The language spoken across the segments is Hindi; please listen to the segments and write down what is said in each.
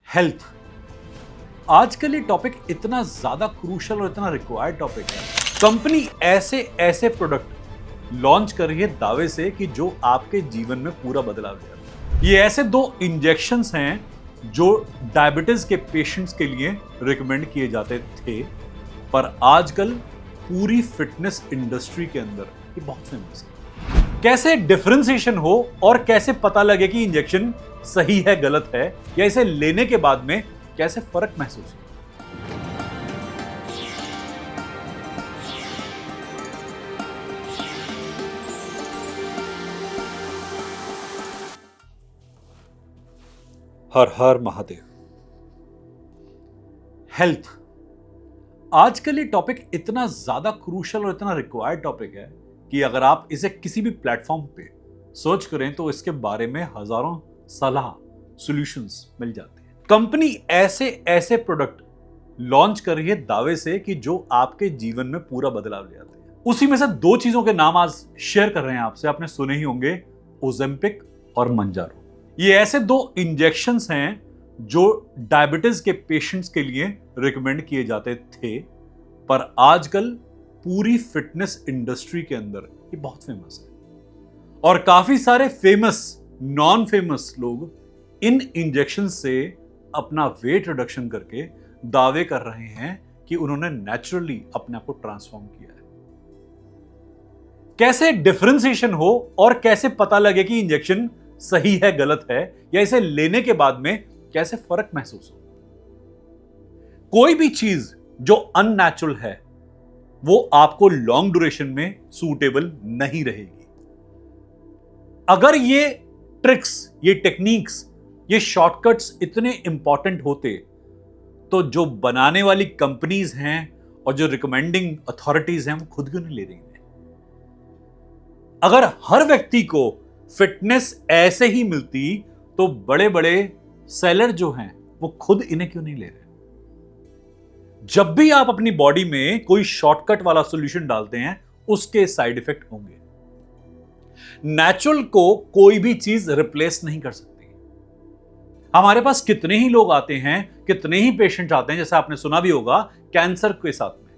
हेल्थ। आजकल ये टॉपिक इतना ज्यादा क्रूशल और इतना रिक्वायर्ड टॉपिक है। कंपनी ऐसे ऐसे प्रोडक्ट लॉन्च कर रही है दावे से कि जो आपके जीवन में पूरा बदलाव ले आते हैं। ये ऐसे दो इंजेक्शंस हैं जो डायबिटीज के पेशेंट्स के लिए रिकमेंड किए जाते थे, पर आजकल पूरी फिटनेस इंडस्ट्री के अंदर ये बहुत फेमस है। कैसे डिफरेंशिएशन हो और कैसे पता लगे कि इंजेक्शन सही है गलत है, या इसे लेने के बाद में कैसे फर्क महसूस हो। हर हर महादेव। हेल्थ। आजकल ये टॉपिक इतना ज्यादा क्रूशल और इतना रिक्वायर्ड टॉपिक है कि अगर आप इसे किसी भी प्लेटफॉर्म पे सर्च करें तो इसके बारे में हजारों सलाह सॉल्यूशंस मिल जाते हैं। कंपनी ऐसे ऐसे प्रोडक्ट लॉन्च कर रही है दावे से कि जो आपके जीवन में पूरा बदलाव ले आते हैं। उसी में से दो चीजों के नाम आज शेयर कर रहे हैं आपसे। आपने सुने ही होंगे, ओजेम्पिक और मंजारो। ये ऐसे दो इंजेक्शंस हैं जो डायबिटीज के पेशेंट्स के लिए रिकमेंड किए जाते थे, पर आजकल पूरी फिटनेस इंडस्ट्री के अंदर ये बहुत फेमस है और काफी सारे फेमस नॉन फेमस लोग इन इंजेक्शन से अपना वेट रिडक्शन करके दावे कर रहे हैं कि उन्होंने नेचुरली अपने आप को ट्रांसफॉर्म किया है। कैसे डिफरेंशिएशन हो और कैसे पता लगे कि इंजेक्शन सही है गलत है, या इसे लेने के बाद में कैसे फर्क महसूस हो। कोई भी चीज जो अननेचुरल है वो आपको लॉन्ग ड्यूरेशन में सूटेबल नहीं रहेगी। अगर ये ट्रिक्स, ये टेक्निक्स, ये शॉर्टकट्स इतने इंपॉर्टेंट होते तो जो बनाने वाली कंपनीज हैं और जो रिकमेंडिंग अथॉरिटीज हैं वो खुद क्यों नहीं ले रही हैं? अगर हर व्यक्ति को फिटनेस ऐसे ही मिलती तो बड़े बड़े सेलर जो हैं वो खुद इन्हें क्यों नहीं ले रहे? जब भी आप अपनी बॉडी में कोई शॉर्टकट वाला सॉल्यूशन डालते हैं उसके साइड इफेक्ट होंगे। नेचुरल को कोई भी चीज रिप्लेस नहीं कर सकती। हमारे पास कितने ही लोग आते हैं, कितने ही पेशेंट आते हैं, जैसे आपने सुना भी होगा कैंसर के साथ में,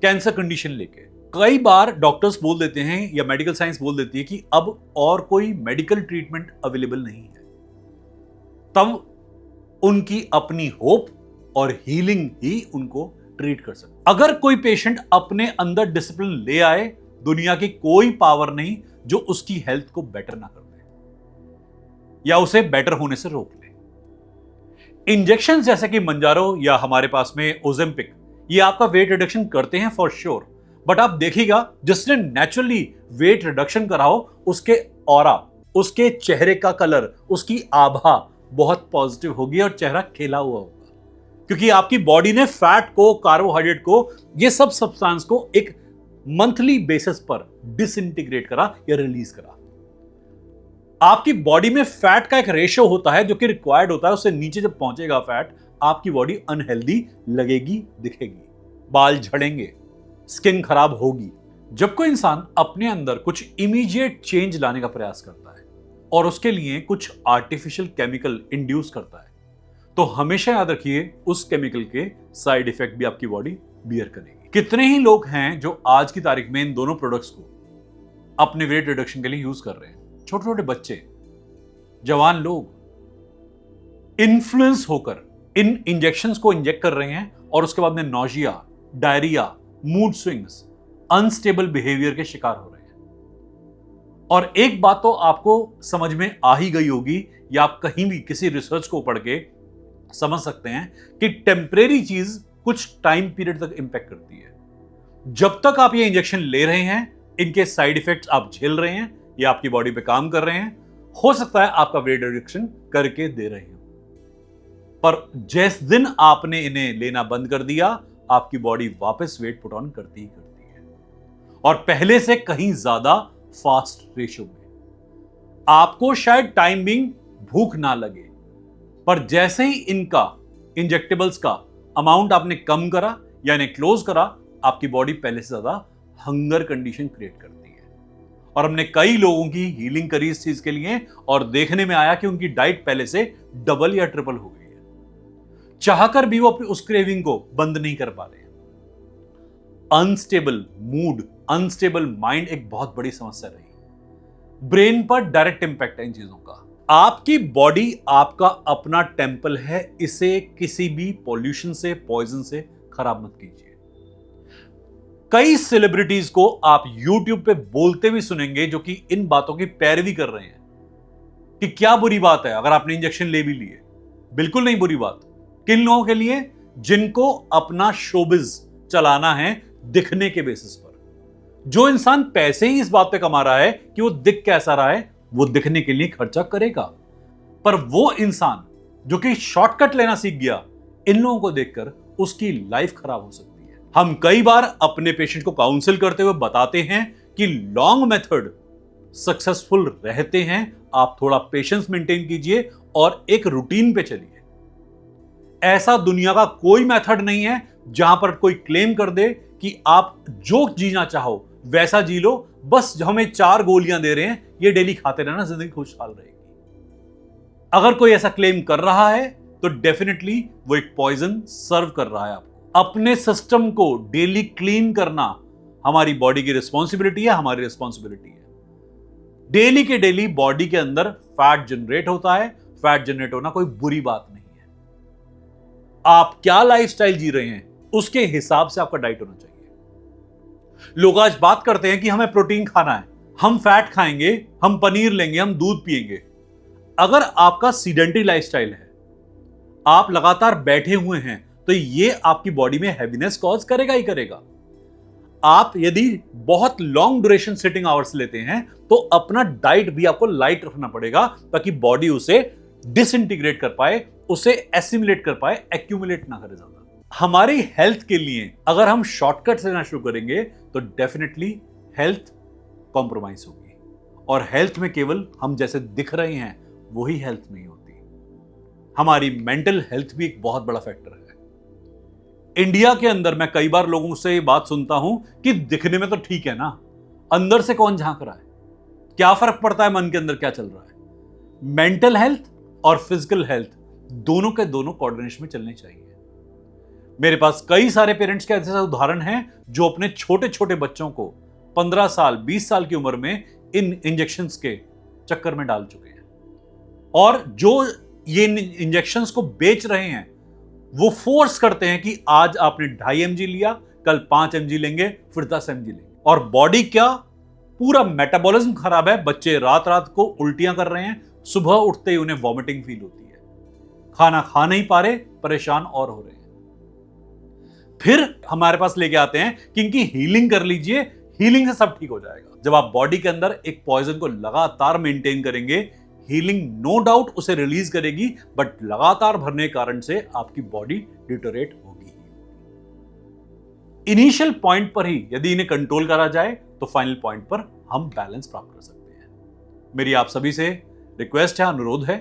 कैंसर कंडीशन लेके। कई बार डॉक्टर्स बोल देते हैं या मेडिकल साइंस बोल देती है कि अब और कोई मेडिकल ट्रीटमेंट अवेलेबल नहीं है। तब उनकी अपनी होप और हीलिंग ही उनको ट्रीट कर सकती। अगर कोई पेशेंट अपने अंदर डिसिप्लिन ले आए, दुनिया की कोई पावर नहीं जो उसकी हेल्थ को बेटर ना कर दे या उसे बेटर होने से रोक ले। इंजेक्शन जैसे कि मंजारो या हमारे पास में ओजेम्पिक, ये आपका वेट रिडक्शन करते हैं फॉर श्योर, बट आप देखिएगा जिसने नेचुरली वेट रिडक्शन कराओ उसके ऑरा, उसके चेहरे का कलर, उसकी आभा बहुत पॉजिटिव होगी और चेहरा खिला हुआ होगा, क्योंकि आपकी बॉडी ने फैट को, कार्बोहाइड्रेट को, ये सब सब्सटेंस को एक मंथली बेसिस पर डिसइंटीग्रेट करा या रिलीज करा। आपकी बॉडी में फैट का एक रेशियो होता है जो कि रिक्वायर्ड होता है, उससे नीचे जब पहुंचेगा फैट, आपकी बॉडी अनहेल्दी लगेगी, दिखेगी, बाल झड़ेंगे, स्किन खराब होगी। जब कोई इंसान अपने अंदर कुछ इमीडिएट चेंज लाने का प्रयास करता है और उसके लिए कुछ आर्टिफिशियल केमिकल इंड्यूस करता है, तो हमेशा याद रखिए उस केमिकल के साइड इफेक्ट भी आपकी बॉडी बियर करेगी। कितने ही लोग हैं जो आज की तारीख में इन दोनों प्रोडक्ट्स को अपने वेट रिडक्शन के लिए यूज कर रहे हैं। छोटे छोटे बच्चे, जवान लोग इन्फ्लुएंस होकर इन इंजेक्शंस को इंजेक्ट कर रहे हैं और उसके बाद में nausea, diarrhoea, mood swings, unstable behaviour के शिकार हो रहे हैं। और एक बात तो आपको समझ में आ ही गई होगी, या आप कहीं भी किसी रिसर्च को पढ़ के समझ सकते हैं कि टेम्परेरी चीज कुछ टाइम पीरियड तक इंपैक्ट करती है। जब तक आप ये इंजेक्शन ले रहे हैं, इनके साइड इफेक्ट्स आप झेल रहे हैं, ये आपकी बॉडी पे काम कर रहे हैं, हो सकता है आपका वेट रिडक्शन करके दे रहे हो, पर जिस दिन आपने इन्हें लेना बंद कर दिया, आपकी बॉडी वापस वेट पुट ऑन करती ही करती है, और पहले से कहीं ज्यादा फास्ट रेशियो में। आपको शायद टाइम बिंग भूख ना लगे, पर जैसे ही इनका इंजेक्टेबल्स का अमाउंट आपने कम करा या इन्हें क्लोज करा, आपकी बॉडी पहले से ज्यादा हंगर कंडीशन क्रिएट करती है। और हमने कई लोगों की हीलिंग करी इस चीज के लिए, और देखने में आया कि उनकी डाइट पहले से डबल या ट्रिपल हो गई है। चाहकर भी वो अपनी उस क्रेविंग को बंद नहीं कर पा रहे हैं। अनस्टेबल मूड, अनस्टेबल माइंड एक बहुत बड़ी समस्या रही। ब्रेन पर डायरेक्ट इंपैक्ट है इन चीजों का। आपकी बॉडी आपका अपना टेंपल है, इसे किसी भी पॉल्यूशन से, पॉइजन से खराब मत कीजिए। कई सेलिब्रिटीज को आप YouTube पे बोलते भी सुनेंगे जो कि इन बातों की पैरवी कर रहे हैं कि क्या बुरी बात है अगर आपने इंजेक्शन ले भी लिए। बिल्कुल नहीं बुरी बात। किन लोगों के लिए? जिनको अपना शोबिज चलाना है दिखने के बेसिस पर। जो इंसान पैसे ही इस बात पे कमा रहा है कि वो दिख कैसा रहा है, वो दिखने के लिए खर्चा करेगा। पर वो इंसान जो कि शॉर्टकट लेना सीख गया, इन लोगों को देखकर उसकी लाइफ खराब हो सकती है। हम कई बार अपने पेशेंट को काउंसिल करते हुए बताते हैं कि लॉन्ग मेथड सक्सेसफुल रहते हैं। आप थोड़ा पेशेंस मेंटेन कीजिए और एक रूटीन पे चलिए। ऐसा दुनिया का कोई मेथड नहीं है जहां पर कोई क्लेम कर दे कि आप जो जीना चाहो वैसा जी लो, बस हमें 4 गोलियां दे रहे हैं, ये डेली खाते रहना, जिंदगी खुशहाल रहेगी। अगर कोई ऐसा क्लेम कर रहा है तो डेफिनेटली वो एक पॉइजन सर्व कर रहा है आपको। अपने सिस्टम को डेली क्लीन करना हमारी बॉडी की रिस्पॉन्सिबिलिटी है, हमारी रिस्पॉन्सिबिलिटी है। डेली के डेली बॉडी के अंदर फैट जनरेट होता है। फैट जनरेट होना कोई बुरी बात नहीं है। आप क्या लाइफस्टाइल जी रहे हैं उसके हिसाब से आपका डाइट होना चाहिए। लोग आज बात करते हैं कि हमें प्रोटीन खाना है, हम फैट खाएंगे, हम पनीर लेंगे, हम दूध पिएंगे। अगर आपका सीडेंटरी लाइफस्टाइल है, आप लगातार बैठे हुए हैं, तो ये आपकी बॉडी में हैवीनेस कॉज करेगा ही करेगा। आप यदि बहुत लॉन्ग ड्यूरेशन सिटिंग आवर्स लेते हैं तो अपना डाइट भी आपको लाइट रखना पड़ेगा ताकि बॉडी उसे डिसइंटीग्रेट कर पाए, उसे एसिमिलेट कर पाए, एक्यूमुलेट ना करे ज्यादा। हमारी हेल्थ के लिए अगर हम शॉर्टकट लेना शुरू करेंगे तो डेफिनेटली हेल्थ कॉम्प्रोमाइज होगी। और हेल्थ में केवल हम जैसे दिख रहे हैं वही हेल्थ नहीं होती। हमारी मेंटल हेल्थ भी एक बहुत बड़ा फैक्टर है। इंडिया के अंदर मैं कई बार लोगों से ये बात सुनता हूं कि दिखने में तो ठीक है ना, अंदर से कौन झांक रहा है, क्या फर्क पड़ता है मन के अंदर क्या चल रहा है। मेंटल हेल्थ और फिजिकल हेल्थ दोनों के दोनों कोऑर्डिनेशन में चलने चाहिए। मेरे पास कई सारे पेरेंट्स के ऐसे उदाहरण हैं जो अपने छोटे छोटे बच्चों को 15 साल 20 साल की उम्र में इन इंजेक्शंस के चक्कर में डाल चुके हैं। और जो ये इंजेक्शंस को बेच रहे हैं वो फोर्स करते हैं कि आज आपने 2.5 mg लिया, कल 5 mg लेंगे, फिर 10 mg लेंगे। और बॉडी क्या, पूरा मेटाबॉलिज्म खराब है। बच्चे रात रात को उल्टियां कर रहे हैं, सुबह उठते ही उन्हें वॉमिटिंग फील होती है, खाना खा नहीं पा रहे, परेशान और हो रहे हैं। फिर हमारे पास लेके आते हैं कि इनकी हीलिंग कर लीजिए, हीलिंग से सब ठीक हो जाएगा। जब आप बॉडी के अंदर एक पॉइजन को लगातार मेंटेन करेंगे, हीलिंग नो डाउट उसे रिलीज करेगी, बट लगातार भरने के कारण से आपकी बॉडी डिटोरेट होगी। इनिशियल पॉइंट पर ही यदि इन्हें कंट्रोल करा जाए तो फाइनल पॉइंट पर हम बैलेंस प्राप्त कर सकते हैं। मेरी आप सभी से रिक्वेस्ट है, अनुरोध है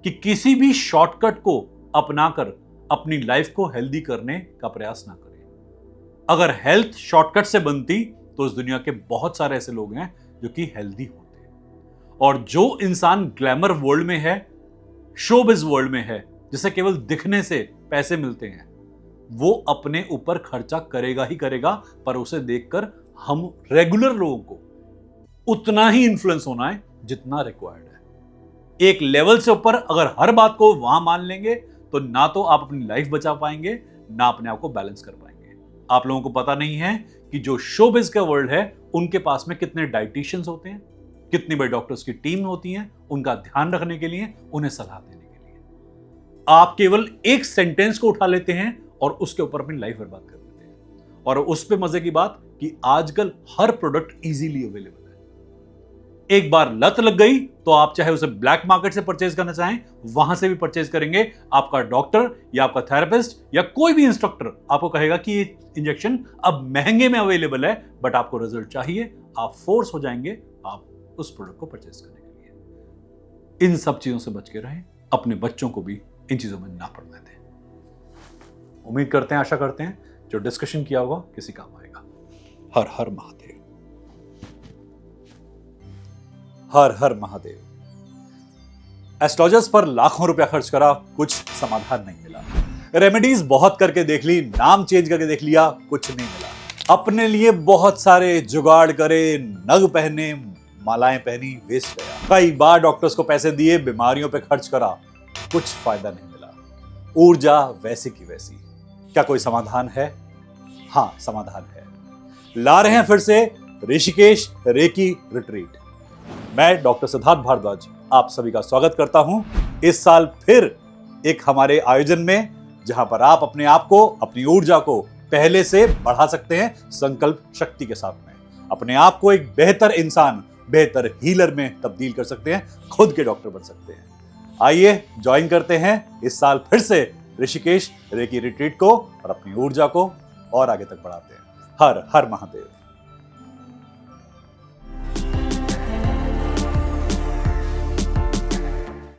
कि किसी भी शॉर्टकट को अपनाकर अपनी लाइफ को हेल्दी करने का प्रयास ना करें। अगर हेल्थ शॉर्टकट से बनती तो इस दुनिया के बहुत सारे ऐसे लोग हैं जो कि हेल्दी होते। और जो इंसान ग्लैमर वर्ल्ड में है, शोबिज वर्ल्ड में है, जिसे केवल दिखने से पैसे मिलते हैं, वो अपने ऊपर खर्चा करेगा ही करेगा। पर उसे देखकर हम रेगुलर लोगों को उतना ही इन्फ्लुएंस होना है जितना रिक्वायर्ड है। एक लेवल से ऊपर अगर हर बात को वहां मान लेंगे तो ना तो आप अपनी लाइफ बचा पाएंगे, ना अपने आप को बैलेंस कर पाएंगे। आप लोगों को पता नहीं है कि जो शोबिज का वर्ल्ड है उनके पास में कितने डाइटिशियंस होते हैं, कितनी बड़ी डॉक्टर्स की टीम होती है उनका ध्यान रखने के लिए, उन्हें सलाह देने के लिए। आप केवल एक सेंटेंस को उठा लेते हैं और उसके ऊपर अपनी लाइफ बर्बाद कर देते हैं। और उस पे मजे की बात कि आजकल हर प्रोडक्ट इजीली अवेलेबल है। एक बार लत लग गई तो आप चाहे उसे ब्लैक मार्केट से परचेज करना चाहें, वहां से भी परचेज करेंगे। आपका डॉक्टर या आपका थेरेपिस्ट या कोई भी इंस्ट्रक्टर आपको कहेगा कि ये इंजेक्शन अब महंगे में अवेलेबल है, बट आपको रिजल्ट चाहिए, आप फोर्स हो जाएंगे आप उस प्रोडक्ट को परचेज करने के लिए। इन सब चीजों से बच के रहें, अपने बच्चों को भी इन चीजों में ना पड़ने दें। उम्मीद करते हैं, आशा करते हैं जो डिस्कशन किया होगा किसी काम आएगा। हर हर महादेव, हर हर महादेव। एस्ट्रोलजर्स पर लाखों रुपया खर्च करा, कुछ समाधान नहीं मिला। रेमेडीज बहुत करके देख ली, नाम चेंज करके देख लिया, कुछ नहीं मिला। अपने लिए बहुत सारे जुगाड़ करे, नग पहने, मालाएं पहनी, वेस्ट गया। कई बार डॉक्टर्स को पैसे दिए, बीमारियों पे खर्च करा, कुछ फायदा नहीं मिला। ऊर्जा वैसी की वैसी। क्या कोई समाधान है? हाँ, समाधान है। ला रहे हैं फिर से ऋषिकेश रेकी रिट्रीट। मैं डॉक्टर सिद्धार्थ भारद्वाज आप सभी का स्वागत करता हूं इस साल फिर एक हमारे आयोजन में, जहां पर आप अपने आप को, अपनी ऊर्जा को पहले से बढ़ा सकते हैं संकल्प शक्ति के साथ में। अपने आप को एक बेहतर इंसान, बेहतर हीलर में तब्दील कर सकते हैं, खुद के डॉक्टर बन सकते हैं। आइए ज्वाइन करते हैं इस साल फिर से ऋषिकेश रेकी रिट्रीट को और अपनी ऊर्जा को और आगे तक बढ़ाते हैं। हर हर महादेव।